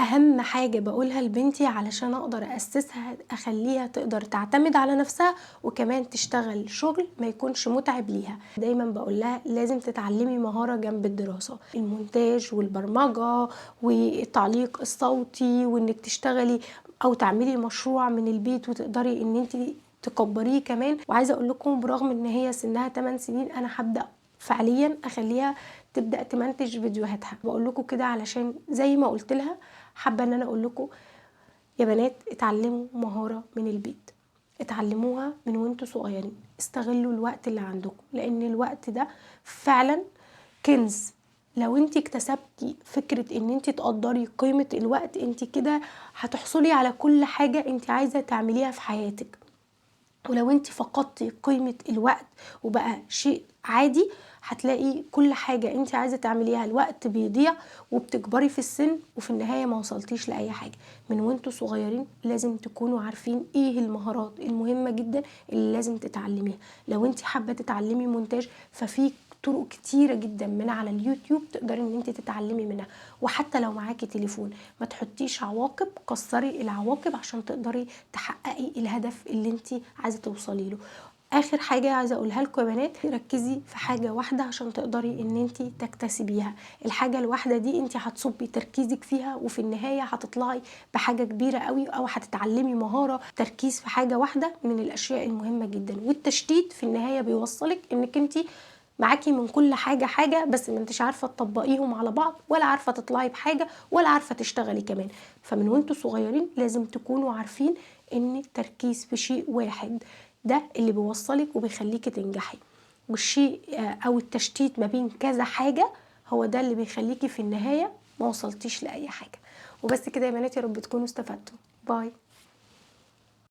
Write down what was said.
اهم حاجة بقولها لبنتي علشان اقدر اسسها اخليها تقدر تعتمد على نفسها وكمان تشتغل شغل ما يكونش متعب ليها. دايما بقولها لازم تتعلمي مهارة جنب الدراسة، المونتاج والبرمجة والتعليق الصوتي، وانك تشتغلي او تعملي مشروع من البيت وتقدري ان انت تكبريه كمان. وعايزة اقول لكم برغم ان هي سنها 8 سنين انا هبدأ فعليا اخليها تبدا تمنتج فيديوهاتها. بقول لكم كده علشان زي ما قلت لها حابه ان انا اقول لكم يا بنات اتعلموا مهاره من البيت، اتعلموها من وانتوا صغيرين، استغلوا الوقت اللي عندكم لان الوقت ده فعلا كنز. لو انت اكتسبتي فكره ان انت تقدري قيمه الوقت انت كده هتحصلي على كل حاجه انت عايزه تعمليها في حياتك. ولو انت فقدتي قيمة الوقت وبقى شيء عادي هتلاقي كل حاجة انت عايزة تعمليها الوقت بيضيع وبتكبري في السن وفي النهاية ما وصلتيش لأي حاجة. من وانتوا صغيرين لازم تكونوا عارفين ايه المهارات المهمة جدا اللي لازم تتعلميها. لو انت حابة تتعلمي مونتاج ففي طرق كتيرة جدا من على اليوتيوب تقدري ان انت تتعلمي منها. وحتى لو معاكي تليفون ما تحطيش عواقب، كسري العواقب عشان تقدري تحققي الهدف اللي انت عايزه توصلي له. اخر حاجه عايزه اقولها لكم يا بنات، ركزي في حاجه واحده عشان تقدري ان انت تكتسبيها. الحاجه الواحده دي انت هتصبي تركيزك فيها وفي النهايه هتطلعي بحاجه كبيره قوي او هتتعلمي مهاره. تركيز في حاجه واحده من الاشياء المهمه جدا، والتشتيت في النهايه بيوصلك انك انت معاكي من كل حاجة بس ما انتش عارفة تطبقيهم على بعض ولا عارفة تطلعي بحاجة ولا عارفة تشتغلي كمان. فمن وانتوا صغيرين لازم تكونوا عارفين ان التركيز في شيء واحد ده اللي بيوصلك وبيخليكي تنجحي، والشيء او التشتيت ما بين كذا حاجة هو ده اللي بيخليكي في النهاية ما وصلتيش لأي حاجة. وبس كده يا بنات، يا رب تكونوا استفدتوا. باي.